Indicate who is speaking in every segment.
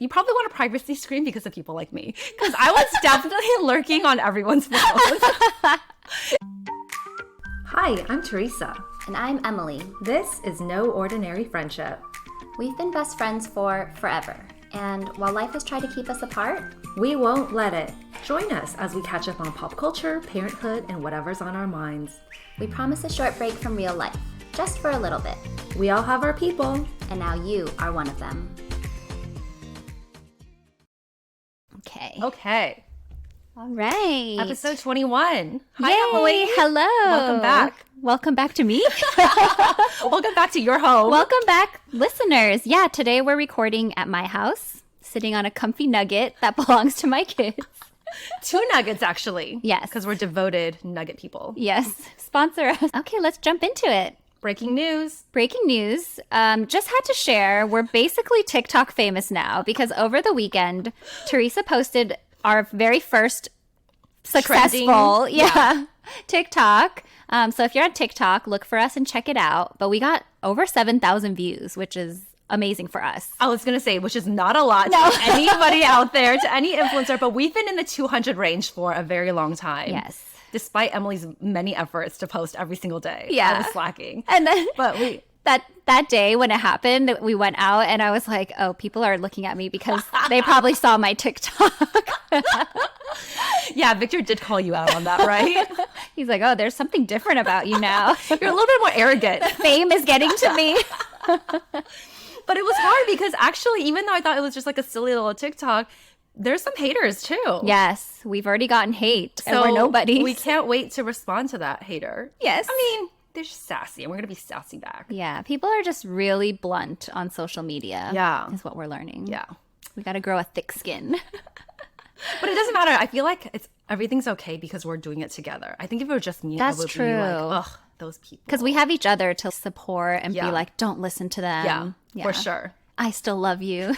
Speaker 1: You probably want a privacy screen because of people like me. Because I was definitely lurking on everyone's phones. Hi, I'm Teresa.
Speaker 2: And I'm Emily.
Speaker 1: This is No Ordinary Friendship.
Speaker 2: We've been best friends for forever. And while life has tried to keep us apart,
Speaker 1: we won't let it. Join us as we catch up on pop culture, parenthood, and whatever's on our minds.
Speaker 2: We promise a short break from real life, just for a little bit.
Speaker 1: We all have our people.
Speaker 2: And now you are one of them.
Speaker 1: Okay.
Speaker 3: All right.
Speaker 1: Episode 21. Hi,
Speaker 3: Yay.
Speaker 1: Emily.
Speaker 3: Hello.
Speaker 1: Welcome back.
Speaker 3: Welcome back to me.
Speaker 1: Welcome back to your home.
Speaker 3: Welcome back, listeners. Yeah, today we're recording at my house, sitting on a comfy nugget that belongs to my kids.
Speaker 1: 2 nuggets, actually.
Speaker 3: Yes.
Speaker 1: Because we're devoted nugget people.
Speaker 3: Yes. Sponsor us. Okay, let's jump into it.
Speaker 1: Breaking news.
Speaker 3: Breaking news. Just had to share, we're basically TikTok famous now because over the weekend, Teresa posted our very first successful TikTok. So if you're on TikTok, look for us and check it out. But we got over 7,000 views, which is amazing for us.
Speaker 1: I was going to say, which is not a lot to anybody out there, to any influencer, but we've been in the 200 range for a very long time.
Speaker 3: Yes.
Speaker 1: Despite Emily's many efforts to post every single day.
Speaker 3: Yeah.
Speaker 1: I was slacking.
Speaker 3: And then
Speaker 1: but we
Speaker 3: that day when it happened, we went out and I was like, oh, people are looking at me because they probably saw my TikTok.
Speaker 1: Yeah, Victor did call you out on that, right?
Speaker 3: He's like, oh, there's something different about you now.
Speaker 1: You're a little bit more arrogant.
Speaker 3: Fame is getting to me.
Speaker 1: But it was hard because actually, even though I thought it was just like a silly little TikTok, there's some haters too.
Speaker 3: Yes, we've already gotten hate and
Speaker 1: So
Speaker 3: we're nobodies.
Speaker 1: we can't wait to respond to that hater.
Speaker 3: Yes.
Speaker 1: I mean, they're just sassy and we're going to be sassy back.
Speaker 3: Yeah, people are just really blunt on social media.
Speaker 1: Yeah.
Speaker 3: Is what we're learning.
Speaker 1: Yeah.
Speaker 3: We got to grow a thick skin.
Speaker 1: But it doesn't matter. I feel like everything's okay because we're doing it together. I think if it were just me,
Speaker 3: That's
Speaker 1: I would
Speaker 3: true.
Speaker 1: be like, ugh, those people.
Speaker 3: Because we have each other to support and
Speaker 1: Yeah.
Speaker 3: be like, don't listen to them.
Speaker 1: Yeah, for sure.
Speaker 3: I still love you.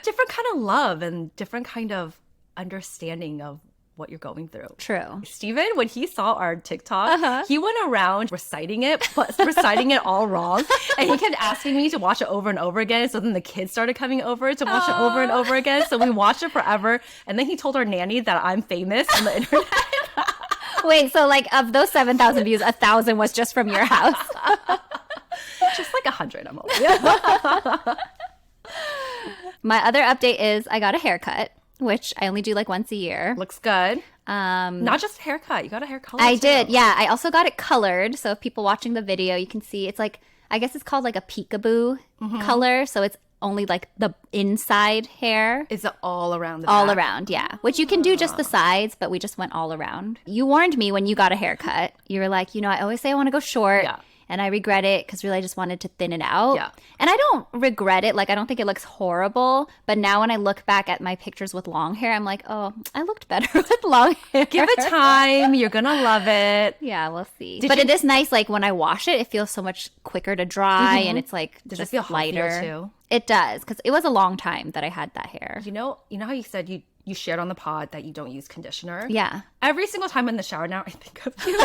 Speaker 1: Different kind of love and different kind of understanding of what you're going through.
Speaker 3: True.
Speaker 1: Steven, when he saw our TikTok, he went around reciting it, but reciting it all wrong. And he kept asking me to watch it over and over again. So then the kids started coming over to watch it over and over again. So we watched it forever. And then he told our nanny that I'm famous on the internet.
Speaker 3: Wait, so like of those 7,000 views, 1,000 was just from your house?
Speaker 1: Just like 100, Emily.
Speaker 3: My other update is I got a haircut, which I only do like once a year.
Speaker 1: Looks good. Not just a haircut. You got a hair color
Speaker 3: I
Speaker 1: too.
Speaker 3: did, yeah. I also got it colored. So if people watching the video, you can see it's like, I guess it's called like a peekaboo color. So it's only like the inside hair.
Speaker 1: Is it all around the
Speaker 3: All
Speaker 1: back?
Speaker 3: around, yeah. Which you can do just the sides, but we just went all around. You warned me when you got a haircut. You were like, I always say I want to go short.
Speaker 1: Yeah.
Speaker 3: And I regret it because really I just wanted to thin it out.
Speaker 1: Yeah.
Speaker 3: And I don't regret it. Like, I don't think it looks horrible. But now when I look back at my pictures with long hair, I'm like, oh, I looked better with long hair.
Speaker 1: Give it time. You're going to love it.
Speaker 3: Yeah, we'll see.
Speaker 1: Did
Speaker 3: But
Speaker 1: you-
Speaker 3: it is nice, like, when I wash it, it feels so much quicker to dry. And it's, like,
Speaker 1: Does
Speaker 3: just
Speaker 1: it feel healthier
Speaker 3: lighter.
Speaker 1: too?
Speaker 3: It does. Because it was a long time that I had that hair.
Speaker 1: You know how you said you shared on the pod that you don't use conditioner?
Speaker 3: Yeah.
Speaker 1: Every single time in the shower now, I think of you.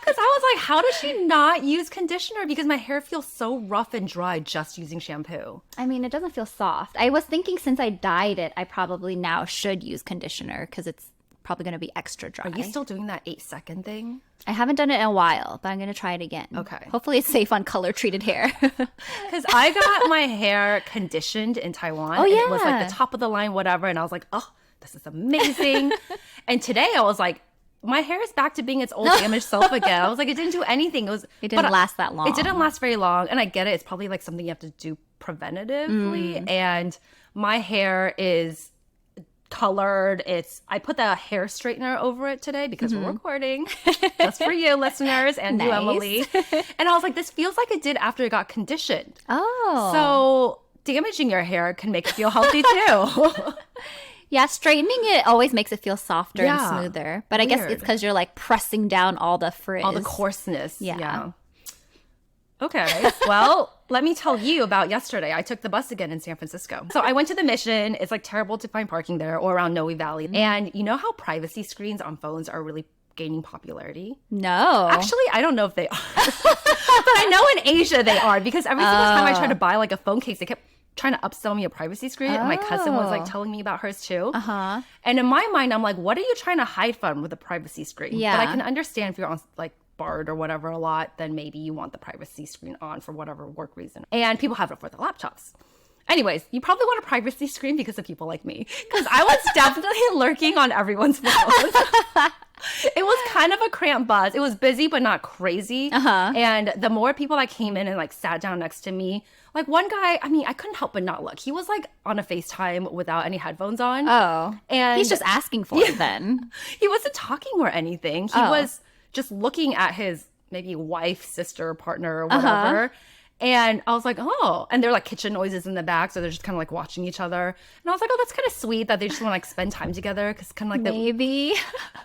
Speaker 1: Because I was like, how does she not use conditioner? Because my hair feels so rough and dry just using shampoo.
Speaker 3: I mean, it doesn't feel soft. I was thinking since I dyed it, I probably now should use conditioner because it's probably going to be extra dry.
Speaker 1: Are you still doing that 8-second thing?
Speaker 3: I haven't done it in a while, but I'm going to try it again.
Speaker 1: Okay.
Speaker 3: Hopefully it's safe on color treated hair.
Speaker 1: Because I got my hair conditioned in Taiwan.
Speaker 3: Oh,
Speaker 1: and it was
Speaker 3: yeah.
Speaker 1: like the top of the line, whatever. And I was like, oh, this is amazing. And today I was like, my hair is back to being its old damaged self again. I was like, it didn't do anything.
Speaker 3: It didn't last that long.
Speaker 1: It didn't last very long. And I get it. It's probably like something you have to do preventatively. And my hair is colored. I put the hair straightener over it today because we're recording. Just for you listeners and you,
Speaker 3: Nice.
Speaker 1: Emily. And I was like, this feels like it did after it got conditioned.
Speaker 3: Oh.
Speaker 1: So damaging your hair can make it feel healthy too.
Speaker 3: Yeah, straightening it always makes it feel softer
Speaker 1: Yeah.
Speaker 3: and smoother. But I guess
Speaker 1: Weird.
Speaker 3: it's because you're like pressing down all the frizz.
Speaker 1: All the coarseness.
Speaker 3: Yeah.
Speaker 1: Okay. Well, let me tell you about yesterday. I took the bus again in San Francisco. So I went to the Mission. It's like terrible to find parking there or around Noe Valley. And you know how privacy screens on phones are really gaining popularity?
Speaker 3: No.
Speaker 1: Actually, I don't know if they are. But I know in Asia they are because every single time I tried to buy like a phone case, they kept trying to upsell me a privacy screen. And my cousin was like telling me about hers too.
Speaker 3: Uh-huh.
Speaker 1: And in my mind, I'm like, what are you trying to hide from with a privacy screen?
Speaker 3: Yeah.
Speaker 1: But I can understand if you're on like Bard or whatever a lot, then maybe you want the privacy screen on for whatever work reason. And people have it for their laptops. Anyways, you probably want a privacy screen because of people like me. Because I was definitely lurking on everyone's phones. It was kind of a cramped buzz. It was busy, but not crazy. And the more people that came in and like sat down next to me, like one guy, I mean, I couldn't help but not look. He was like on a FaceTime without any headphones on.
Speaker 3: Oh.
Speaker 1: And
Speaker 3: He's just asking for it then.
Speaker 1: he wasn't talking or anything. He was just looking at his maybe wife, sister, partner, or whatever. And I was like, oh. And they're like kitchen noises in the back. So they're just kind of like watching each other. And I was like, oh, that's kind of sweet that they just want to like spend time together. Because kind of like
Speaker 3: Maybe.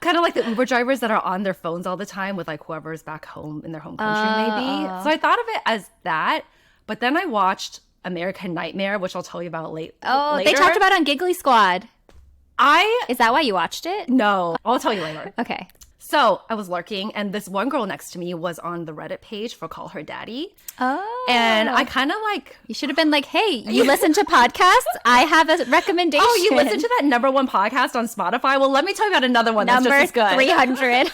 Speaker 1: kind of like the Uber drivers that are on their phones all the time with like whoever's back home in their home country, maybe. So I thought of it as that. But then I watched American Nightmare, which I'll tell you about later.
Speaker 3: They talked about it on Giggly Squad. Is that why you watched it?
Speaker 1: No, I'll tell you later.
Speaker 3: Okay.
Speaker 1: So I was lurking, and this one girl next to me was on the Reddit page for Call Her Daddy.
Speaker 3: Oh.
Speaker 1: And I kind of like...
Speaker 3: You should have been like, hey, you listen to podcasts? I have a recommendation.
Speaker 1: Oh, you listen to that #1 podcast on Spotify? Well, let me tell you about another one that's
Speaker 3: Number
Speaker 1: just as good.
Speaker 3: 300.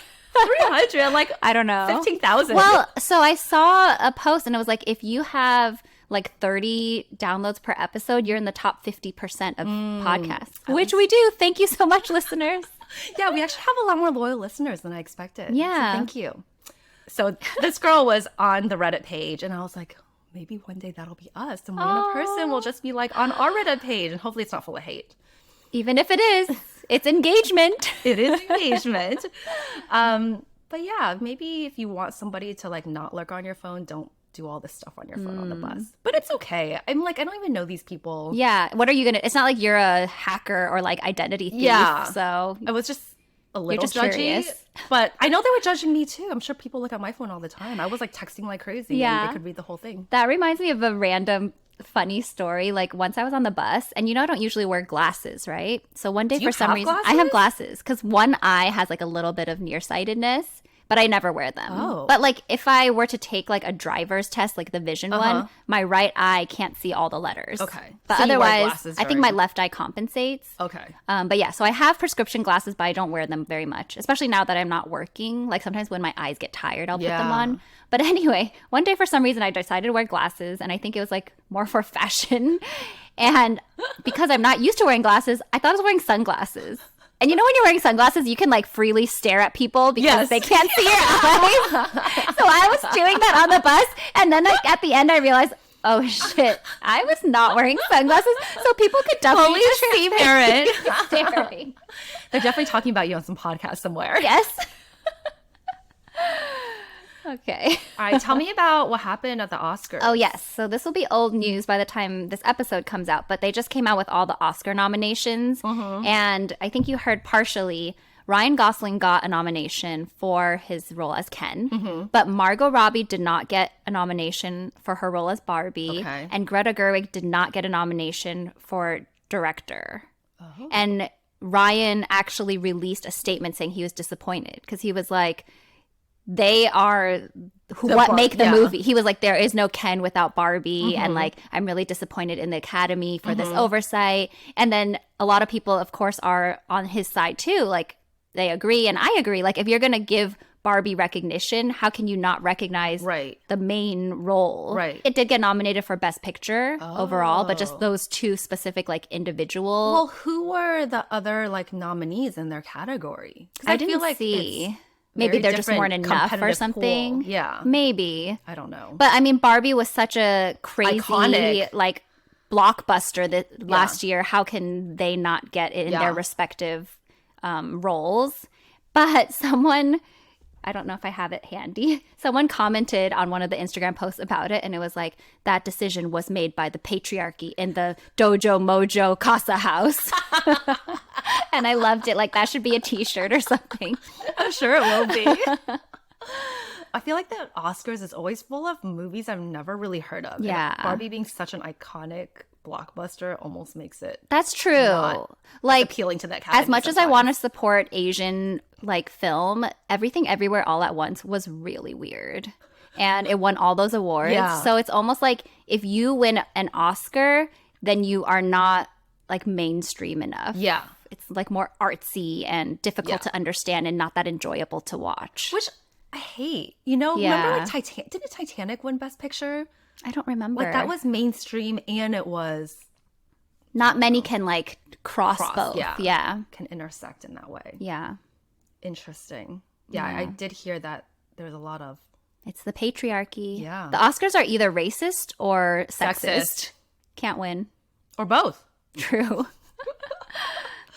Speaker 1: 300, like
Speaker 3: I don't know.
Speaker 1: 15,000.
Speaker 3: Well, so I saw a post and it was like, if you have like 30 downloads per episode, you're in the top 50% of podcasts, which we do. Thank you so much, listeners.
Speaker 1: Yeah, we actually have a lot more loyal listeners than I expected.
Speaker 3: Yeah.
Speaker 1: So thank you. So this girl was on the Reddit page, and I was like, maybe one day that'll be us. And one person will just be like on our Reddit page, and hopefully it's not full of hate.
Speaker 3: Even if it is, it's engagement.
Speaker 1: It is engagement. But yeah, maybe if you want somebody to like not lurk on your phone, don't do all this stuff on your phone on the bus. But it's okay. I'm like, I don't even know these people.
Speaker 3: Yeah. What are you going to, it's not like you're a hacker or like identity thief.
Speaker 1: Yeah.
Speaker 3: So
Speaker 1: I was just a little
Speaker 3: just
Speaker 1: judgy.
Speaker 3: curious.
Speaker 1: But I know they were judging me too. I'm sure people look at my phone all the time. I was like texting like crazy.
Speaker 3: Yeah.
Speaker 1: And they could read the whole thing.
Speaker 3: that reminds me of a random funny story. Like once I was on the bus, and you know I don't usually wear glasses, right? So one day
Speaker 1: Do you
Speaker 3: for some
Speaker 1: have
Speaker 3: reason I
Speaker 1: glasses?
Speaker 3: have glasses because one eye has like a little bit of nearsightedness, but I never wear them.
Speaker 1: Oh.
Speaker 3: But like if I were to take like a driver's test, like the vision one, my right eye can't see all the letters.
Speaker 1: Okay.
Speaker 3: But
Speaker 1: So you wear
Speaker 3: otherwise,
Speaker 1: glasses
Speaker 3: I think my
Speaker 1: during-
Speaker 3: left eye compensates.
Speaker 1: Okay.
Speaker 3: But yeah, so I have prescription glasses, but I don't wear them very much, especially now that I'm not working. Like sometimes when my eyes get tired, I'll put them
Speaker 1: Yeah.
Speaker 3: on. But anyway, one day for some reason I decided to wear glasses, and I think it was like more for fashion. And because I'm not used to wearing glasses, I thought I was wearing sunglasses. And you know when you're wearing sunglasses, you can like freely stare at people because
Speaker 1: Yes.
Speaker 3: they can't see your eyes. So I was doing that on the bus, and then like, at the end I realized, oh shit, I was not wearing sunglasses, so people could definitely
Speaker 1: Fully
Speaker 3: just see me
Speaker 1: transparent.
Speaker 3: staring.
Speaker 1: They're definitely talking about you on some podcast somewhere.
Speaker 3: Yes. Okay.
Speaker 1: All right, tell me about what happened at the Oscars.
Speaker 3: Oh, yes. So this will be old news by the time this episode comes out, but they just came out with all the Oscar nominations. And I think you heard partially, Ryan Gosling got a nomination for his role as Ken, but Margot Robbie did not get a nomination for her role as Barbie.
Speaker 1: Okay.
Speaker 3: And Greta Gerwig did not get a nomination for director. And Ryan actually released a statement saying he was disappointed because he was like, they are what make the movie. He was like, there is no Ken without Barbie. And like, I'm really disappointed in the Academy for this oversight. And then a lot of people, of course, are on his side too. Like, they agree. And I agree. Like, if you're going to give Barbie recognition, how can you not recognize
Speaker 1: Right.
Speaker 3: the main role?
Speaker 1: Right.
Speaker 3: It did get nominated for Best Picture overall, but just those two specific, like, individual.
Speaker 1: Well, who were the other like nominees in their category? 'Cause
Speaker 3: I didn't see.
Speaker 1: it's
Speaker 3: Maybe
Speaker 1: very
Speaker 3: there just
Speaker 1: different
Speaker 3: weren't enough or
Speaker 1: competitive
Speaker 3: something.
Speaker 1: pool. Yeah.
Speaker 3: Maybe.
Speaker 1: I don't know.
Speaker 3: But I mean, Barbie was such a crazy,
Speaker 1: Iconic.
Speaker 3: like, blockbuster that last year. How can they not get it in
Speaker 1: Yeah.
Speaker 3: their respective roles? But someone, I don't know if I have it handy, someone commented on one of the Instagram posts about it, and it was like, that decision was made by the patriarchy in the Dojo Mojo Casa house. And I loved it. Like, that should be a t-shirt or something.
Speaker 1: I'm sure it will be. I feel like the Oscars is always full of movies I've never really heard of. And
Speaker 3: Yeah.
Speaker 1: Barbie being such an iconic blockbuster almost makes it
Speaker 3: That's true.
Speaker 1: Not
Speaker 3: Like,
Speaker 1: appealing to that category.
Speaker 3: as much as I want to support Asian like film, Everything Everywhere All at Once was really weird. And it won all those awards.
Speaker 1: Yeah.
Speaker 3: So it's almost like if you win an Oscar, then you are not like mainstream enough.
Speaker 1: Yeah.
Speaker 3: It's like more artsy and difficult to understand and not that enjoyable to watch.
Speaker 1: Which I hate. You know, remember like didn't Titanic win Best Picture?
Speaker 3: I don't remember.
Speaker 1: Like that was mainstream and it was
Speaker 3: not many can like cross both. Yeah.
Speaker 1: Can intersect in that way.
Speaker 3: Yeah.
Speaker 1: Interesting. Yeah, I did hear that there's a lot of
Speaker 3: it's the patriarchy.
Speaker 1: Yeah.
Speaker 3: The Oscars are either racist or sexist. Can't win.
Speaker 1: Or both.
Speaker 3: True.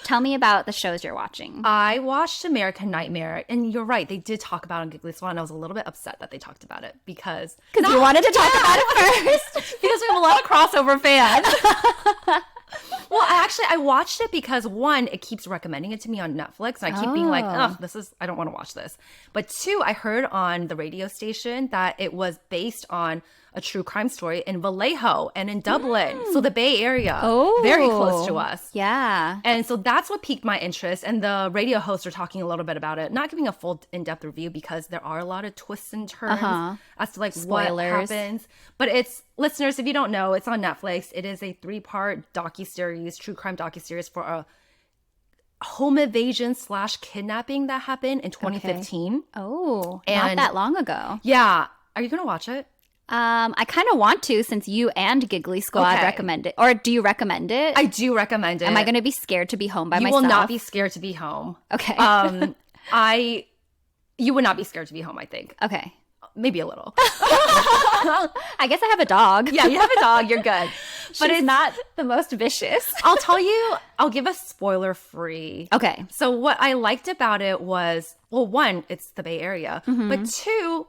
Speaker 3: Tell me about the shows you're watching.
Speaker 1: I watched American Nightmare, and you're right. They did talk about it on Giggly Squad, and I was a little bit upset that they talked about it because
Speaker 3: you wanted to talk about it first.
Speaker 1: Because we have a lot of crossover fans. Well, I watched it because one, it keeps recommending it to me on Netflix. And I keep being like, oh, I don't want to watch this. But two, I heard on the radio station that it was based on a true crime story in Vallejo and in Dublin. So the Bay Area.
Speaker 3: Oh.
Speaker 1: Very close to us.
Speaker 3: Yeah.
Speaker 1: And so that's what piqued my interest. And the radio hosts are talking a little bit about it, not giving a full in-depth review because there are a lot of twists and turns as to like
Speaker 3: spoilers.
Speaker 1: What happens. But it's, listeners, if you don't know, it's on Netflix. It is a 3-part docuseries, true crime docuseries for a home invasion / kidnapping that happened in 2015.
Speaker 3: Okay. Oh, not
Speaker 1: And-
Speaker 3: that long ago.
Speaker 1: Yeah. Are you going to watch it?
Speaker 3: I kind of want to since you and Giggly Squad
Speaker 1: Okay.
Speaker 3: recommend it. Or do you recommend it?
Speaker 1: I do recommend it.
Speaker 3: Am I going to be scared to be home by
Speaker 1: You
Speaker 3: myself?
Speaker 1: will not be scared to be home.
Speaker 3: Okay.
Speaker 1: You would not be scared to be home, I think.
Speaker 3: Okay.
Speaker 1: Maybe a little.
Speaker 3: I guess I have a dog.
Speaker 1: Yeah, you have a dog, you're good.
Speaker 3: But it's not the most vicious.
Speaker 1: I'll tell you, I'll give a spoiler free.
Speaker 3: Okay.
Speaker 1: So what I liked about it was, well, one, it's the Bay Area. But two,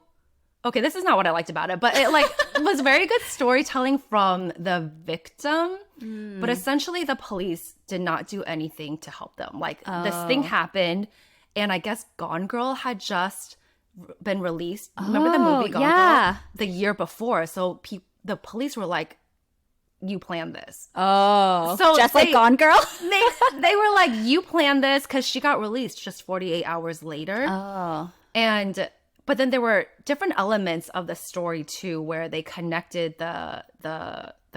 Speaker 1: okay, this is not what I liked about it, but it like was very good storytelling from the victim. But essentially the police did not do anything to help them. Like this thing happened and I guess Gone Girl had just been released. Remember the movie Gone
Speaker 3: yeah.
Speaker 1: Girl? The year before. So the police were like, you planned this.
Speaker 3: Oh.
Speaker 1: So
Speaker 3: just like Gone Girl?
Speaker 1: They were like, you planned this because she got released just 48 hours later.
Speaker 3: Oh.
Speaker 1: But then there were different elements of the story too, where they connected the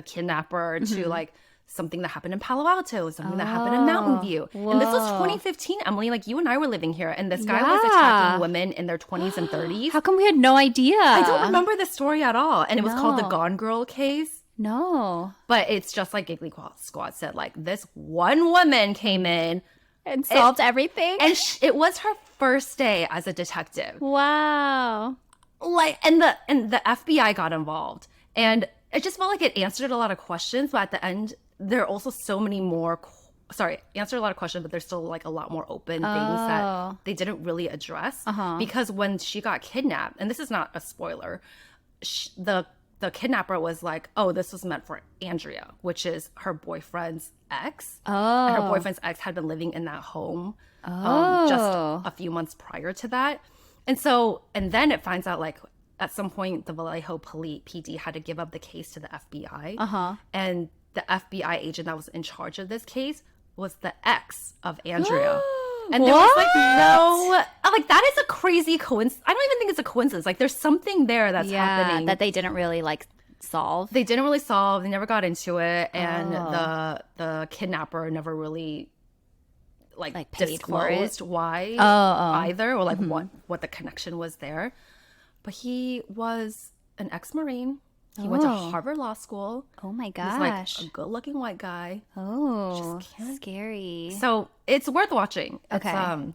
Speaker 1: kidnapper to like something that happened in Palo Alto, something that happened in Mountain View. And this was 2015, Emily. Like you and I were living here, and this guy was attacking women in their 20s and 30s.
Speaker 3: How come we had no idea?
Speaker 1: I don't remember the story at all, and it was called the
Speaker 3: No.
Speaker 1: Gone Girl case.
Speaker 3: No.
Speaker 1: But it's just like Giggly Squad said, like this one woman came in
Speaker 3: And solved everything?
Speaker 1: and it was her first day as a detective.
Speaker 3: Wow.
Speaker 1: Like, and the FBI got involved, and it just felt like it answered a lot of questions. But at the end, there are also so many more. Answered a lot of questions, but there's still like a lot more open things that they didn't really address. Because when she got kidnapped, and this is not a spoiler, the kidnapper was like, "Oh, this was meant for Andrea," which is her boyfriend's ex.
Speaker 3: Oh.
Speaker 1: And her boyfriend's ex had been living in that home
Speaker 3: Oh.
Speaker 1: just a few months prior to that. And then it finds out like at some point the Vallejo PD had to give up the case to the FBI. And the FBI agent that was in charge of this case was the ex of Andrea. And there was like that is a crazy coincidence. I don't even think it's a coincidence. Like there's something there that's happening
Speaker 3: that they didn't really like solve.
Speaker 1: They didn't really solve. They never got into it, and the kidnapper never really like
Speaker 3: paid for it?
Speaker 1: disclosed why either, or like what the connection was there. But he was an ex-Marine. He went to Harvard Law School.
Speaker 3: Oh my
Speaker 1: He's
Speaker 3: gosh.
Speaker 1: like a good-looking white guy.
Speaker 3: Oh, scary.
Speaker 1: So it's worth watching.
Speaker 3: Okay.
Speaker 1: It's,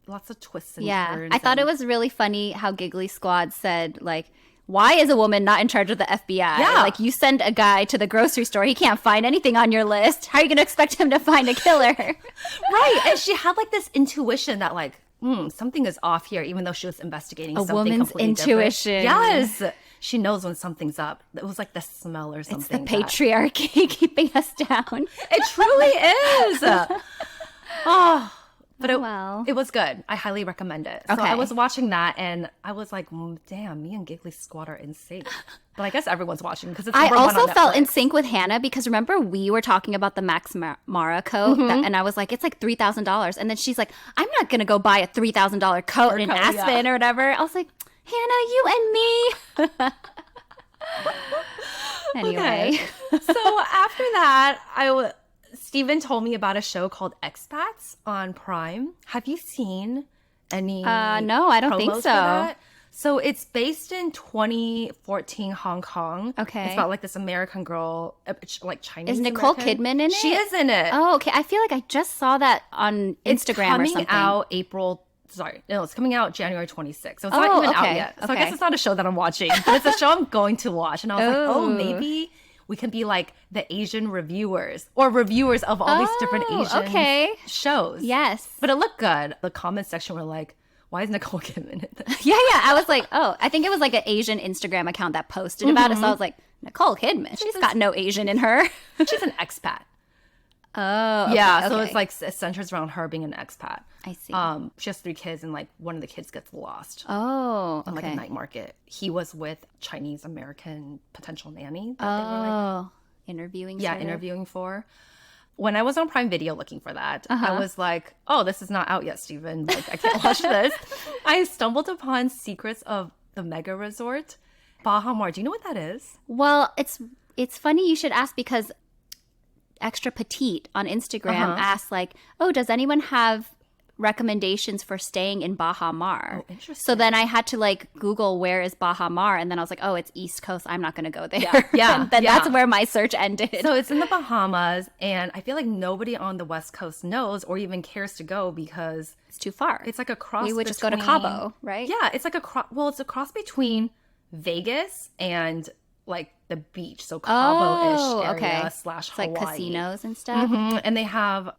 Speaker 1: lots of twists and
Speaker 3: Yeah.
Speaker 1: turns.
Speaker 3: I thought it was really funny how Giggly Squad said, like, why is a woman not in charge of the FBI?
Speaker 1: Yeah.
Speaker 3: Like, you send a guy to the grocery store, he can't find anything on your list. How are you going to expect him to find a killer?
Speaker 1: Right. And she had like this intuition that like, something is off here, even though she was investigating something
Speaker 3: woman's
Speaker 1: completely different.
Speaker 3: intuition.
Speaker 1: Yes. She knows when something's up. It was like the smell or
Speaker 3: It's the
Speaker 1: something.
Speaker 3: patriarchy keeping us down.
Speaker 1: It truly is. But
Speaker 3: well.
Speaker 1: it was good. I highly recommend it. So
Speaker 3: Okay.
Speaker 1: I was watching that and I was like, damn, me and Giggly Squad are in sync. But I guess everyone's watching because it's
Speaker 3: I
Speaker 1: number one
Speaker 3: also
Speaker 1: on
Speaker 3: felt
Speaker 1: Netflix.
Speaker 3: in sync with Hannah because remember we were talking about the Max Mara coat and I was like, it's like $3,000. And then she's like, I'm not going to go buy a $3,000 coat in
Speaker 1: coat,
Speaker 3: Aspen or whatever. I was like, Hannah, you and me. Anyway.
Speaker 1: So after that, Steven told me about a show called Expats on Prime. Have you seen any
Speaker 3: no, I don't think
Speaker 1: promos for
Speaker 3: so.
Speaker 1: that? So it's based in 2014 Hong Kong.
Speaker 3: Okay.
Speaker 1: It's about like this American girl, like Chinese.
Speaker 3: Is Nicole
Speaker 1: American.
Speaker 3: Kidman in it?
Speaker 1: She is in it.
Speaker 3: Oh, okay. I feel like I just saw that on Instagram or something.
Speaker 1: It's coming out January 26th. So it's
Speaker 3: Oh,
Speaker 1: not even out
Speaker 3: okay,
Speaker 1: yet. So I
Speaker 3: okay.
Speaker 1: guess it's not a show that I'm watching, but it's a show I'm going to watch. And I was like, oh, maybe we can be like the Asian reviewers or reviewers of all these different Asian shows.
Speaker 3: Yes.
Speaker 1: But it looked good. The comment section were like, why is Nicole Kidman in this?
Speaker 3: Yeah. I was like, oh, I think it was like an Asian Instagram account that posted about it. So I was like, Nicole Kidman, she's got no Asian in her.
Speaker 1: She's an expat.
Speaker 3: Oh, okay,
Speaker 1: Yeah, so
Speaker 3: okay.
Speaker 1: it's like it centers around her being an expat.
Speaker 3: I see.
Speaker 1: She has 3 kids, and like one of the kids gets lost
Speaker 3: Oh,
Speaker 1: on like a
Speaker 3: okay.
Speaker 1: night market. He was with Chinese American potential nanny that they were like,
Speaker 3: Oh, interviewing.
Speaker 1: yeah,
Speaker 3: sort of?
Speaker 1: interviewing for. When I was on Prime Video looking for that, I was like, oh, this is not out yet, Steven. Like, I can't watch this. I stumbled upon Secrets of the Mega Resort. Baha Mar, do you know what that is?
Speaker 3: Well, it's funny you should ask because Extra Petite on Instagram asked like, oh, does anyone have recommendations for staying in Baha Mar?
Speaker 1: Oh, interesting.
Speaker 3: So then I had to like Google where is Baha Mar, and then I was like, oh, it's East Coast. I'm not going to go there.
Speaker 1: Yeah,
Speaker 3: And then
Speaker 1: yeah.
Speaker 3: that's where my search ended.
Speaker 1: So it's in the Bahamas, and I feel like nobody on the West Coast knows or even cares to go because
Speaker 3: it's too far.
Speaker 1: it's like a cross.
Speaker 3: We would just go to
Speaker 1: between-
Speaker 3: Cabo, right?
Speaker 1: Yeah, it's like it's a cross between Vegas and like the beach, so Cabo-ish
Speaker 3: Oh,
Speaker 1: area
Speaker 3: okay.
Speaker 1: slash
Speaker 3: It's like
Speaker 1: Hawaii.
Speaker 3: casinos and stuff.
Speaker 1: Mhm, and they have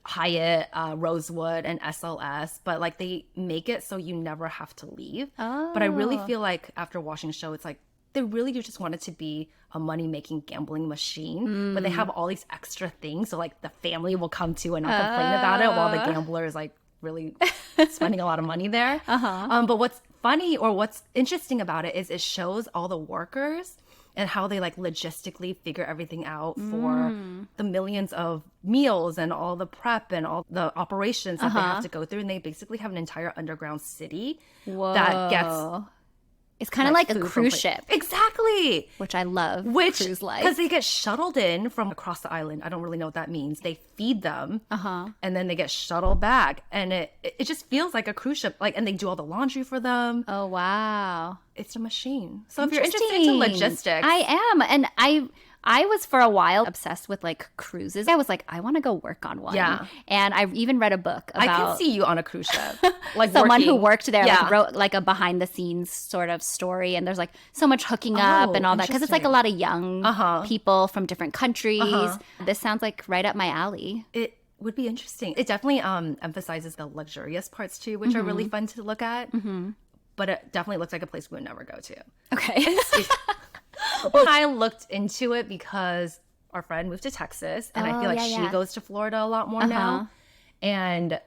Speaker 1: Hyatt, Rosewood, and SLS, but like they make it so you never have to leave. But I really feel like after watching the show, it's like they really do just want it to be a money-making gambling machine, but they have all these extra things, so like the family will come to and not complain about it while the gambler is like really spending a lot of money there. But what's funny or what's interesting about it is it shows all the workers and how they like logistically figure everything out for the millions of meals and all the prep and all the operations that they have to go through. And they basically have an entire underground city that gets
Speaker 3: It's kind of like a
Speaker 1: food from
Speaker 3: cruise
Speaker 1: pla-
Speaker 3: ship,
Speaker 1: Exactly.
Speaker 3: which I love.
Speaker 1: Which,
Speaker 3: cruise life.
Speaker 1: because they get shuttled in from across the island. I don't really know what that means. They feed them, and then they get shuttled back, and it just feels like a cruise ship. Like, and they do all the laundry for them.
Speaker 3: Oh wow.
Speaker 1: It's a machine. So if you're interested into logistics,
Speaker 3: I am, and I was for a while obsessed with like cruises. I was like, I want to go work on one.
Speaker 1: Yeah.
Speaker 3: And I even read a book about
Speaker 1: I can see you on a cruise ship, like
Speaker 3: someone who
Speaker 1: working.
Speaker 3: worked there,
Speaker 1: Yeah.
Speaker 3: like wrote like a behind the scenes sort of story, and there's like so much hooking up and all that because it's like a lot of young people from different countries. This sounds like right up my alley.
Speaker 1: It would be interesting. It definitely emphasizes the luxurious parts too, which are really fun to look at. But it definitely looks like a place we would never go to.
Speaker 3: Okay.
Speaker 1: I looked into it because our friend moved to Texas, and I feel like she goes to Florida a lot more now. And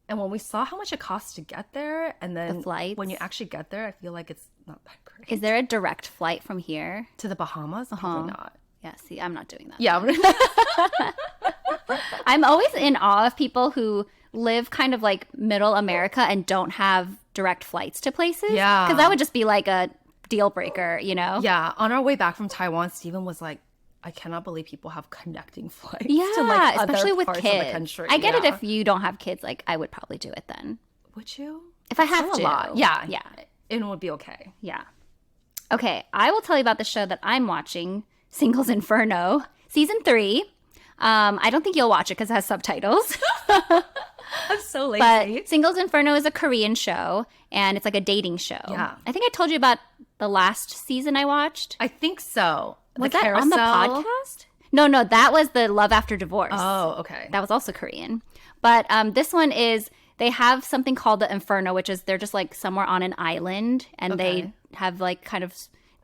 Speaker 1: when we saw how much it costs to get there, and then
Speaker 3: flights.
Speaker 1: when you actually get there, I feel like it's not that great.
Speaker 3: Is there a direct flight from here?
Speaker 1: To the Bahamas? Probably not.
Speaker 3: Yeah, see, I'm not doing that.
Speaker 1: Yeah.
Speaker 3: I'm always in awe of people who live kind of like middle America and don't have direct flights to places.
Speaker 1: Yeah.
Speaker 3: Because that would just be like a deal breaker, you know?
Speaker 1: Yeah. On our way back from Taiwan, Steven was like, I cannot believe people have connecting flights
Speaker 3: Yeah,
Speaker 1: to like
Speaker 3: especially
Speaker 1: other
Speaker 3: with
Speaker 1: parts
Speaker 3: kids.
Speaker 1: of the country.
Speaker 3: I get it
Speaker 1: Yeah.
Speaker 3: if you don't have kids. Like, I would probably do it then.
Speaker 1: Would you?
Speaker 3: If I have
Speaker 1: Still
Speaker 3: to.
Speaker 1: a lot. Yeah.
Speaker 3: Yeah.
Speaker 1: It would be okay.
Speaker 3: Yeah. Okay, I will tell you about the show that I'm watching, Singles Inferno, season 3. I don't think you'll watch it because it has subtitles.
Speaker 1: I'm so lazy.
Speaker 3: But Singles Inferno is a Korean show, and it's like a dating show.
Speaker 1: Yeah.
Speaker 3: I think I told you about the last season I watched.
Speaker 1: I think so.
Speaker 3: Was
Speaker 1: The
Speaker 3: that on the
Speaker 1: carousel?
Speaker 3: podcast? No, that was the Love After Divorce.
Speaker 1: Oh, okay.
Speaker 3: That was also Korean. But this one is, they have something called the Inferno, which is they're just like somewhere on an island, and they have like kind of...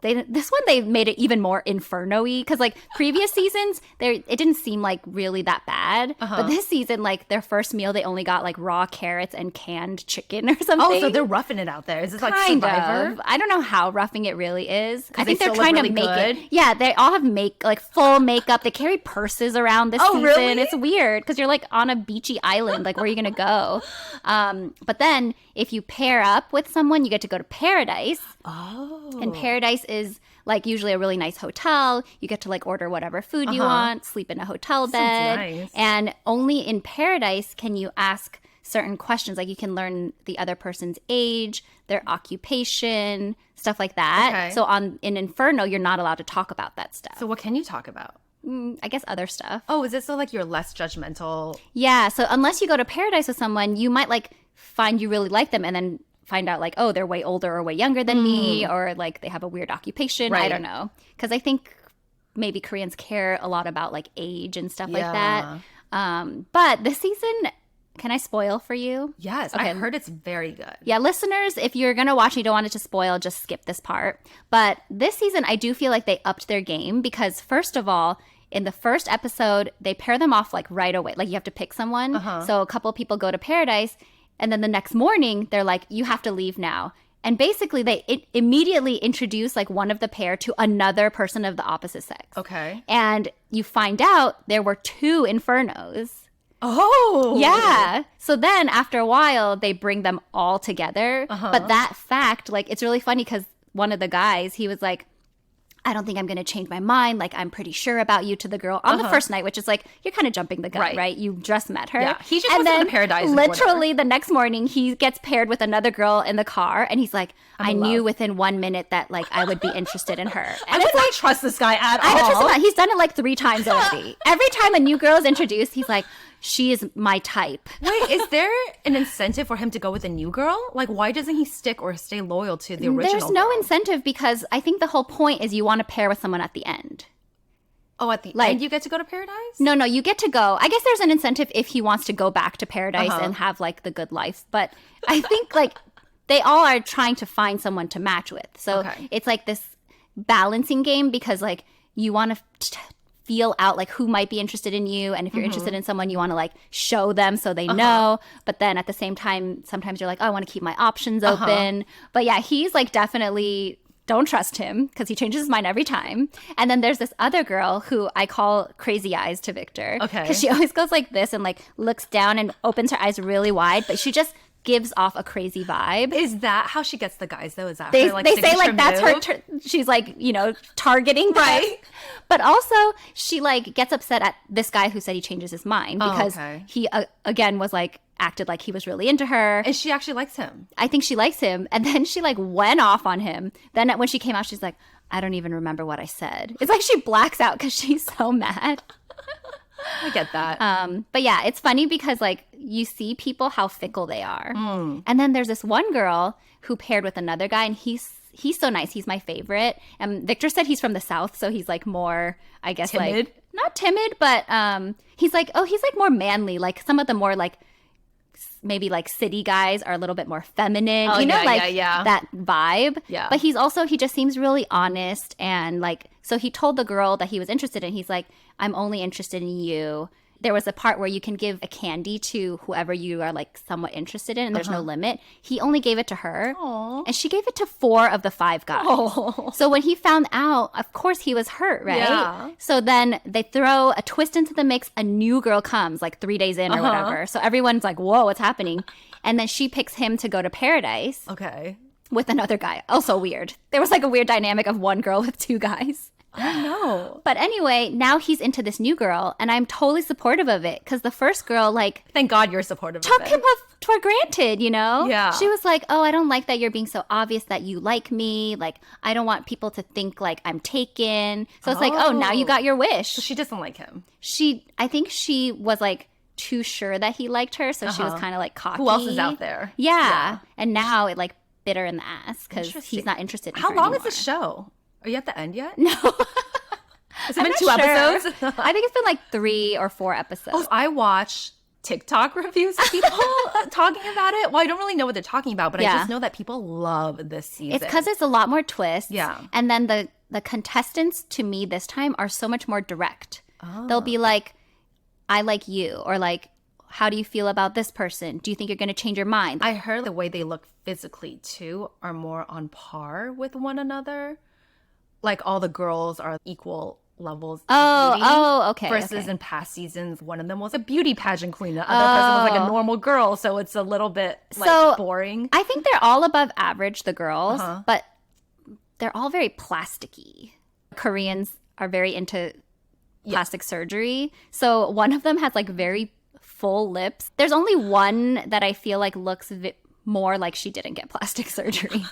Speaker 3: this one they made it even more inferno-y because like previous seasons it didn't seem like really that bad, but this season like their first meal they only got like raw carrots and canned chicken or something.
Speaker 1: Oh, so they're roughing it out there. Is this like
Speaker 3: Kind
Speaker 1: Survivor?
Speaker 3: of. I don't know how roughing it really is. I
Speaker 1: they
Speaker 3: think they're
Speaker 1: still look
Speaker 3: trying to
Speaker 1: really
Speaker 3: make
Speaker 1: good?
Speaker 3: it. Yeah, they all have like full makeup. They carry purses around this season.
Speaker 1: really?
Speaker 3: It's weird because you're like on a beachy island. Like, where are you gonna go? But then if you pair up with someone, you get to go to paradise.
Speaker 1: Oh.
Speaker 3: And paradise is like usually a really nice hotel. You get to like order whatever food you want, sleep in a hotel bed.
Speaker 1: nice.
Speaker 3: And only in Paradise can you ask certain questions. Like you can learn the other person's age, their occupation, stuff like that.
Speaker 1: Okay.
Speaker 3: So in Inferno, you're not allowed to talk about that stuff.
Speaker 1: So what can you talk about?
Speaker 3: I guess other stuff.
Speaker 1: Oh, is it so like you're less judgmental?
Speaker 3: Yeah. So unless you go to Paradise with someone, you might like find you really like them and then find out like, oh, they're way older or way younger than me, or like they have a weird occupation. I
Speaker 1: Right.
Speaker 3: don't know. Because I think maybe Koreans care a lot about like age and stuff like that. But this season, can I spoil for you?
Speaker 1: Yes, I heard it's very good.
Speaker 3: Yeah, listeners, if you're going to watch and you don't want it to spoil, just skip this part. But this season, I do feel like they upped their game because, first of all, in the first episode, they pair them off like right away. Like you have to pick someone. So a couple people go to Paradise, and then the next morning, they're like, you have to leave now. And basically, they immediately introduce like one of the pair to another person of the opposite sex.
Speaker 1: Okay.
Speaker 3: And you find out there were 2 Infernos.
Speaker 1: Oh.
Speaker 3: Yeah. So then after a while, they bring them all together. But that fact, like, it's really funny because one of the guys, he was like, I don't think I'm going to change my mind. Like, I'm pretty sure about you to the girl on the first night, which is like, you're kind of jumping the gun, right? You just met her.
Speaker 1: Yeah. He just wants to go to Paradise. and
Speaker 3: literally the next morning, he gets paired with another girl in the car. And he's like, I knew within 1 minute that like I would be interested in her. And
Speaker 1: I would not trust this guy at
Speaker 3: I don't trust him
Speaker 1: all.
Speaker 3: at all. He's done it like 3 times already. Every time a new girl is introduced, he's like, she is my type.
Speaker 1: Wait, is there an incentive for him to go with a new girl? Like, why doesn't he stick or stay loyal to the original
Speaker 3: There's no
Speaker 1: girl?
Speaker 3: incentive because I think the whole point is you want to pair with someone at the end.
Speaker 1: Oh, at the
Speaker 3: Like-
Speaker 1: end you get to go to Paradise?
Speaker 3: No, you get to go. I guess there's an incentive if he wants to go back to Paradise and have like the good life. But I think like they all are trying to find someone to match with. So
Speaker 1: Okay.
Speaker 3: it's like this balancing game because like you want to feel out like who might be interested in you, and if you're interested in someone, you want to like show them so they know. But then at the same time, sometimes you're like, oh, I want to keep my options open. But yeah, he's like definitely don't trust him because he changes his mind every time. And then there's this other girl who I call Crazy Eyes to Victor.
Speaker 1: Okay.
Speaker 3: Because she always goes like this and like looks down and opens her eyes really wide, but she just gives off a crazy vibe.
Speaker 1: Is that how she gets the guys though? Is that
Speaker 3: They,
Speaker 1: her, like,
Speaker 3: they say
Speaker 1: signature
Speaker 3: like that's
Speaker 1: move?
Speaker 3: her she's like, you know, targeting them.
Speaker 1: Right.
Speaker 3: But also she like gets upset at this guy who said he changes his mind because
Speaker 1: okay.
Speaker 3: he again was like acted like he was really into her.
Speaker 1: And she actually likes him.
Speaker 3: I think she likes him, and then she like went off on him. Then when she came out, she's like, I don't even remember what I said. It's like she blacks out because she's so mad.
Speaker 1: I get that.
Speaker 3: But yeah, it's funny because like you see people how fickle they are. And then there's this one girl who paired with another guy, and he's so nice. He's my favorite. And Victor said he's from the South, so he's like more, I guess,
Speaker 1: Timid?
Speaker 3: like not timid, but he's like more manly. Like some of the more like maybe like city guys are a little bit more feminine,
Speaker 1: Oh,
Speaker 3: you know,
Speaker 1: yeah,
Speaker 3: like
Speaker 1: yeah.
Speaker 3: that vibe.
Speaker 1: Yeah.
Speaker 3: But he just seems really honest, and like, so he told the girl that he was interested in, he's like, I'm only interested in you. There was a part where you can give a candy to whoever you are like somewhat interested in, and there's no limit. He only gave it to her, and she gave it to 4 of the 5 guys. So when he found out, of course he was hurt, right?
Speaker 1: Yeah.
Speaker 3: So then they throw a twist into the mix. A new girl comes like 3 days in or whatever. So everyone's like, whoa, what's happening? And then she picks him to go to Paradise
Speaker 1: Okay.
Speaker 3: with another guy. Also weird. There was like a weird dynamic of one girl with 2 guys.
Speaker 1: I know.
Speaker 3: But anyway, now he's into this new girl, and I'm totally supportive of it because the first girl, like,
Speaker 1: Thank God you're supportive
Speaker 3: took
Speaker 1: of
Speaker 3: him
Speaker 1: it.
Speaker 3: for granted, you know?
Speaker 1: Yeah.
Speaker 3: She was like, oh, I don't like that you're being so obvious that you like me. Like, I don't want people to think like I'm taken. So it's like, oh, now you got your wish.
Speaker 1: She doesn't like him.
Speaker 3: I think she was like too sure that he liked her, so she was kind of like cocky.
Speaker 1: Who else is out there?
Speaker 3: Yeah. And now it like bit her in the ass because
Speaker 1: Interesting.
Speaker 3: he's not interested in
Speaker 1: How
Speaker 3: her
Speaker 1: long
Speaker 3: anymore.
Speaker 1: is the show? Are you at the end yet?
Speaker 3: No.
Speaker 1: Has it been
Speaker 3: I'm
Speaker 1: 2
Speaker 3: not sure.
Speaker 1: episodes?
Speaker 3: I think it's been like 3 or 4 episodes.
Speaker 1: I watch TikTok reviews of people talking about it. Well, I don't really know what they're talking about, but I
Speaker 3: Yeah.
Speaker 1: just know that people love this season.
Speaker 3: It's because it's a lot more twists.
Speaker 1: Yeah.
Speaker 3: And then the contestants to me this time are so much more direct.
Speaker 1: Oh.
Speaker 3: They'll be like, I like you, or like, how do you feel about this person? Do you think you're going to change your mind?
Speaker 1: I heard the way they look physically too are more on par with one another. Like all the girls are equal levels. of beauty.
Speaker 3: Okay.
Speaker 1: Versus
Speaker 3: okay.
Speaker 1: in past seasons, one of them was a beauty pageant queen. The other person was like a normal girl. So it's a little bit like
Speaker 3: So,
Speaker 1: boring.
Speaker 3: I think they're all above average, the girls, but they're all very plasticky. Koreans are very into plastic surgery. So one of them has like very full lips. There's only one that I feel like looks more like she didn't get plastic surgery.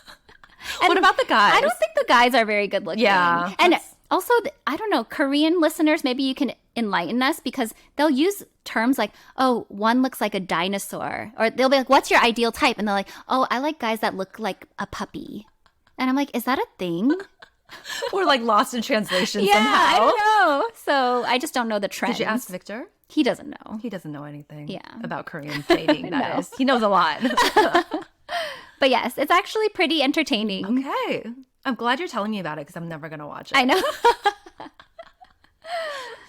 Speaker 1: What about the guys?
Speaker 3: I don't think the guys are very good looking.
Speaker 1: Yeah.
Speaker 3: And also, I don't know, Korean listeners, maybe you can enlighten us, because they'll use terms like, oh, one looks like a dinosaur. Or they'll be like, what's your ideal type? And they're like, oh, I like guys that look like a puppy. And I'm like, is that a thing?
Speaker 1: We're like lost in translation
Speaker 3: Yeah,
Speaker 1: somehow.
Speaker 3: I don't know. So I just don't know the trends.
Speaker 1: Did you ask Victor?
Speaker 3: He doesn't know.
Speaker 1: He doesn't know anything
Speaker 3: Yeah.
Speaker 1: about Korean dating, that
Speaker 3: No.
Speaker 1: is. He knows a lot.
Speaker 3: But yes, it's actually pretty entertaining.
Speaker 1: Okay. I'm glad you're telling me about it because I'm never going to watch it.
Speaker 3: I know.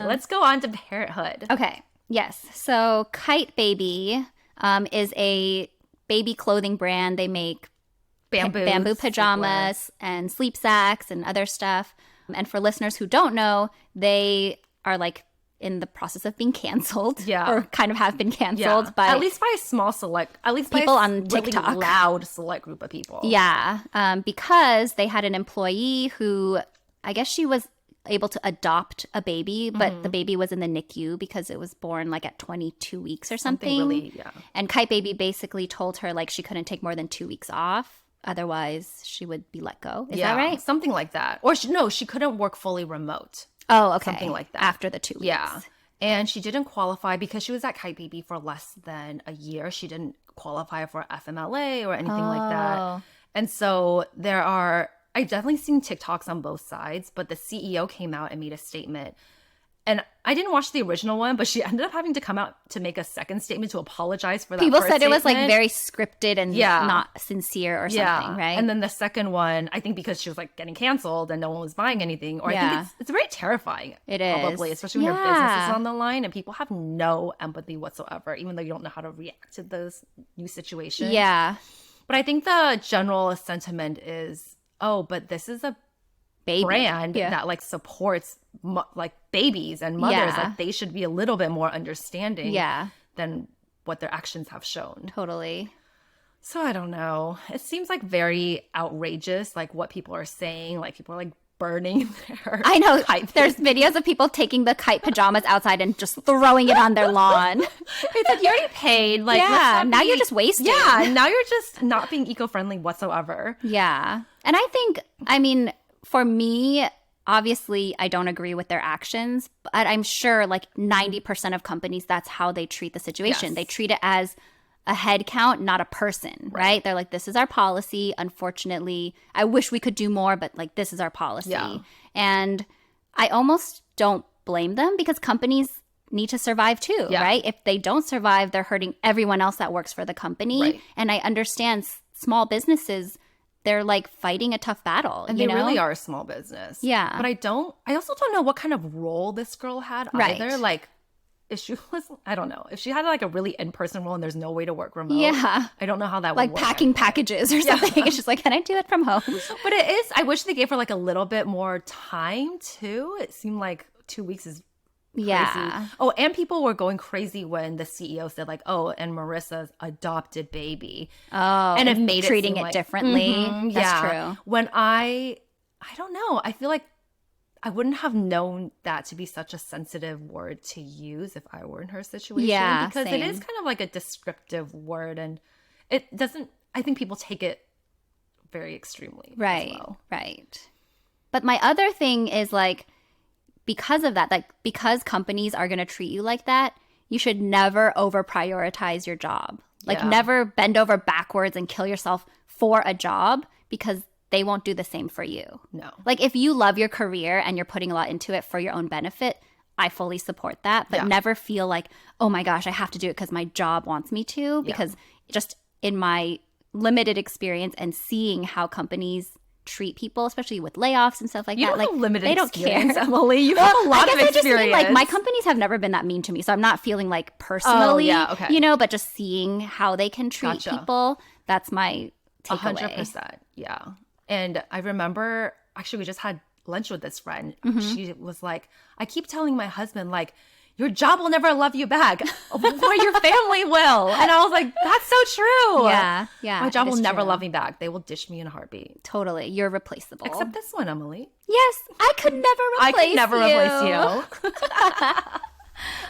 Speaker 1: Let's go on to Parenthood.
Speaker 3: Okay. Yes. So Kite Baby is a baby clothing brand. They make bamboo pajamas and sleep sacks and other stuff. And for listeners who don't know, they are like in the process of being canceled.
Speaker 1: Yeah.
Speaker 3: Or kind of have been canceled by
Speaker 1: at least by a small select, at least
Speaker 3: people
Speaker 1: by a
Speaker 3: on
Speaker 1: really
Speaker 3: TikTok.
Speaker 1: loud select group of people.
Speaker 3: Yeah, because they had an employee who, I guess she was able to adopt a baby, but the baby was in the NICU because it was born like at 22 weeks or something.
Speaker 1: Really, yeah.
Speaker 3: And Kite Baby basically told her like she couldn't take more than 2 weeks off. Otherwise, she would be let go. Is that right?
Speaker 1: Something like that. Or she couldn't work fully remote.
Speaker 3: Oh, okay.
Speaker 1: Something like that.
Speaker 3: After the 2 weeks.
Speaker 1: Yeah. And she didn't qualify because she was at Kite Baby for less than a year. She didn't qualify for FMLA or anything like that. And so I've definitely seen TikToks on both sides, but the CEO came out and made a statement. And I didn't watch the original one, but she ended up having to come out to make a second statement to apologize for that.
Speaker 3: People
Speaker 1: first
Speaker 3: said it was like
Speaker 1: statement.
Speaker 3: very scripted and not sincere or something, right?
Speaker 1: And then the second one, I think because she was like getting canceled and no one was buying anything, or I think it's very terrifying.
Speaker 3: It is.
Speaker 1: Probably, especially when your business is on the line and people have no empathy whatsoever, even though you don't know how to react to those new situations.
Speaker 3: Yeah.
Speaker 1: But I think the general sentiment is, oh, but this is a
Speaker 3: Baby.
Speaker 1: brand that like supports like babies and mothers.
Speaker 3: Yeah.
Speaker 1: Like they should be a little bit more understanding
Speaker 3: Yeah.
Speaker 1: than what their actions have shown.
Speaker 3: Totally.
Speaker 1: So I don't know. It seems like very outrageous, like what people are saying. Like people are like burning their
Speaker 3: I know.
Speaker 1: kite.
Speaker 3: There's videos of people taking the kite pajamas outside and just throwing it on their lawn.
Speaker 1: It's like you already paid. Like let's
Speaker 3: Yeah.
Speaker 1: not
Speaker 3: Now
Speaker 1: be-
Speaker 3: you're just wasting.
Speaker 1: Yeah. Now you're just not being eco-friendly whatsoever.
Speaker 3: Yeah. And I think, I mean, for me, obviously, I don't agree with their actions, but I'm sure like 90% of companies, that's how they treat the situation.
Speaker 1: Yes.
Speaker 3: They treat it as a head count, not a person, right? They're like, this is our policy. Unfortunately, I wish we could do more, but like, this is our policy.
Speaker 1: Yeah.
Speaker 3: And I almost don't blame them because companies need to survive too, right? If they don't survive, they're hurting everyone else that works for the company.
Speaker 1: Right.
Speaker 3: And I understand small businesses, they're like fighting a tough battle.
Speaker 1: And
Speaker 3: you
Speaker 1: they
Speaker 3: know?
Speaker 1: really are a small business.
Speaker 3: Yeah.
Speaker 1: But I also don't know what kind of role this girl had
Speaker 3: Right.
Speaker 1: either. Like, if she was, I don't know. If she had like a really in-person role and there's no way to work remote.
Speaker 3: Yeah.
Speaker 1: I don't know how that
Speaker 3: Like
Speaker 1: would work.
Speaker 3: packing packages or something. It's just like, can I do it from home?
Speaker 1: But it is, I wish they gave her like a little bit more time too. It seemed like 2 weeks is crazy.
Speaker 3: Yeah.
Speaker 1: Oh, and people were going crazy when the CEO said like, oh, and Marissa's adopted baby.
Speaker 3: Oh,
Speaker 1: And it made it
Speaker 3: treating
Speaker 1: seem
Speaker 3: it
Speaker 1: like-
Speaker 3: differently.
Speaker 1: Mhm,
Speaker 3: That's
Speaker 1: yeah.
Speaker 3: true.
Speaker 1: When I don't know. I feel like I wouldn't have known that to be such a sensitive word to use if I were in her situation.
Speaker 3: Yeah,
Speaker 1: Because it is
Speaker 3: same.
Speaker 1: kind of like a descriptive word and it doesn't, I think people take it very extremely. as
Speaker 3: Right.
Speaker 1: well.
Speaker 3: Right. But my other thing is like, because of that, like because companies are going to treat you like that, you should never over prioritize your job. Like
Speaker 1: Yeah.
Speaker 3: never bend over backwards and kill yourself for a job because they won't do the same for you.
Speaker 1: No.
Speaker 3: Like if you love your career and you're putting a lot into it for your own benefit, I fully support that. But
Speaker 1: Yeah.
Speaker 3: never feel like, oh my gosh, I have to do it because my job wants me to. Because just in my limited experience and seeing how companies treat people, especially with layoffs and stuff like
Speaker 1: You
Speaker 3: that,
Speaker 1: don't
Speaker 3: like
Speaker 1: have limited
Speaker 3: they don't
Speaker 1: experience,
Speaker 3: care.
Speaker 1: Emily. You have a lot
Speaker 3: I
Speaker 1: of
Speaker 3: guess I just mean
Speaker 1: experience.
Speaker 3: like my companies have never been that mean to me, so I'm not feeling like personally,
Speaker 1: yeah, okay.
Speaker 3: you know, but just seeing how they can treat
Speaker 1: Gotcha.
Speaker 3: people. That's my takeaway.
Speaker 1: 100%. Yeah. And I remember actually we just had lunch with this friend.
Speaker 3: Mm-hmm.
Speaker 1: She was like, I keep telling my husband, like, your job will never love you back, or your family will. And I was like, that's so true.
Speaker 3: Yeah.
Speaker 1: My job
Speaker 3: it
Speaker 1: will
Speaker 3: is
Speaker 1: never
Speaker 3: true.
Speaker 1: love me back. They will ditch me in a heartbeat.
Speaker 3: Totally. You're replaceable.
Speaker 1: Except this one, Emily.
Speaker 3: Yes, I could never
Speaker 1: I
Speaker 3: replace
Speaker 1: could never replace you.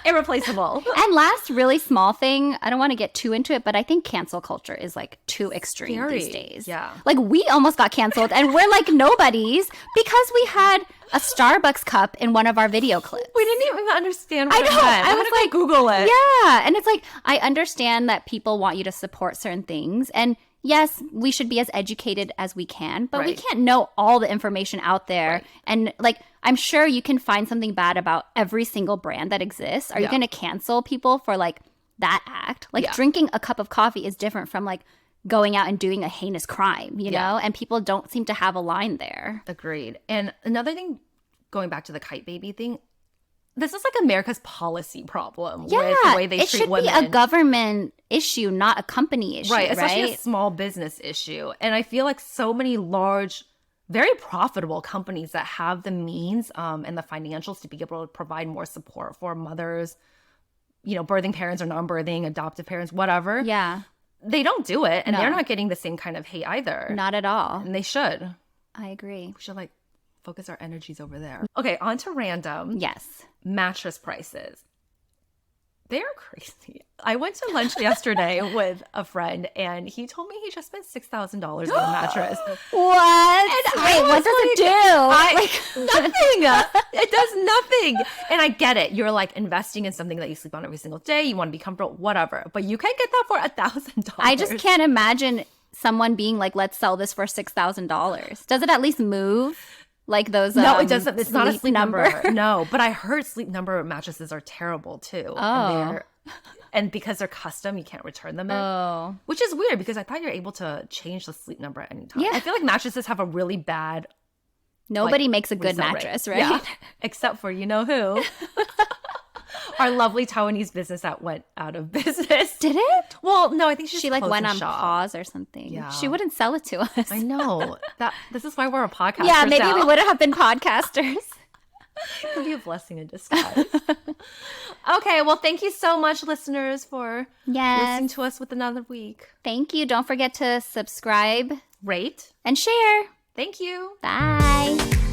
Speaker 1: Irreplaceable.
Speaker 3: And last really small thing, I don't want to get too into it, but I think cancel culture is like too extreme
Speaker 1: Scary.
Speaker 3: these days.
Speaker 1: Yeah.
Speaker 3: Like we almost got canceled and we're like nobodies because we had a Starbucks cup in one of our video clips.
Speaker 1: We didn't even understand what
Speaker 3: I know.
Speaker 1: it meant.
Speaker 3: I
Speaker 1: I
Speaker 3: was
Speaker 1: had to
Speaker 3: like,
Speaker 1: go Google it.
Speaker 3: Yeah. And it's like, I understand that people want you to support certain things. And yes, we should be as educated as we can, but we
Speaker 1: Right.
Speaker 3: can't know all the information out there.
Speaker 1: Right.
Speaker 3: And like, I'm sure you can find something bad about every single brand that exists. Are you
Speaker 1: Yeah.
Speaker 3: going to cancel people for like that act? Like
Speaker 1: Yeah.
Speaker 3: drinking a cup of coffee is different from like going out and doing a heinous crime, you
Speaker 1: Yeah.
Speaker 3: know? And people don't seem to have a line there.
Speaker 1: Agreed. And another thing, going back to the kite baby thing, this is like America's policy problem with the way they
Speaker 3: it
Speaker 1: treat
Speaker 3: should
Speaker 1: women.
Speaker 3: be a government issue, not a company issue,
Speaker 1: Right, especially
Speaker 3: right?
Speaker 1: a small business issue. And I feel like so many large, very profitable companies that have the means and the financials to be able to provide more support for mothers, you know, birthing parents or non-birthing, adoptive parents, whatever.
Speaker 3: Yeah,
Speaker 1: They don't do it, and they're
Speaker 3: No.
Speaker 1: not getting the same kind of hate either.
Speaker 3: not at all.
Speaker 1: And they should.
Speaker 3: I agree.
Speaker 1: We should like focus our energies over there. Okay, on to random
Speaker 3: Yes.
Speaker 1: mattress prices. They're crazy. I went to lunch yesterday with a friend, and he told me he just spent $6,000 on a mattress.
Speaker 3: What?
Speaker 1: And
Speaker 3: Wait,
Speaker 1: I
Speaker 3: what
Speaker 1: was
Speaker 3: does it do?
Speaker 1: Nothing. It does nothing. And I get it. You're like investing in something that you sleep on every single day. You want to be comfortable, whatever. But you can't get that for $1,000.
Speaker 3: I just can't imagine someone being like, let's sell this for $6,000. Does it at least move? Like those
Speaker 1: No, it doesn't. It's not a sleep number.
Speaker 3: number.
Speaker 1: No, but I heard sleep number mattresses are terrible too.
Speaker 3: Oh.
Speaker 1: And because they're custom, you can't return them.
Speaker 3: Oh.
Speaker 1: Which is weird because I thought you're able to change the sleep number at any time.
Speaker 3: Yeah.
Speaker 1: I feel like mattresses have a really bad
Speaker 3: Nobody
Speaker 1: like,
Speaker 3: makes a good
Speaker 1: resale
Speaker 3: mattress,
Speaker 1: rate.
Speaker 3: right?
Speaker 1: Yeah. Except for you know who. Our lovely Taiwanese business that went out of business.
Speaker 3: Did it?
Speaker 1: Well, no, I think
Speaker 3: She like
Speaker 1: closed
Speaker 3: went
Speaker 1: the
Speaker 3: on
Speaker 1: shop.
Speaker 3: pause or something.
Speaker 1: Yeah.
Speaker 3: She wouldn't sell it to us.
Speaker 1: I know. This is why we're a podcast.
Speaker 3: Yeah, maybe we wouldn't have been podcasters.
Speaker 1: It could be a blessing in disguise. Okay, well, thank you so much, listeners, for
Speaker 3: Yes.
Speaker 1: listening to us with another week.
Speaker 3: Thank you. Don't forget to subscribe
Speaker 1: Rate.
Speaker 3: and share.
Speaker 1: Thank you.
Speaker 3: Bye.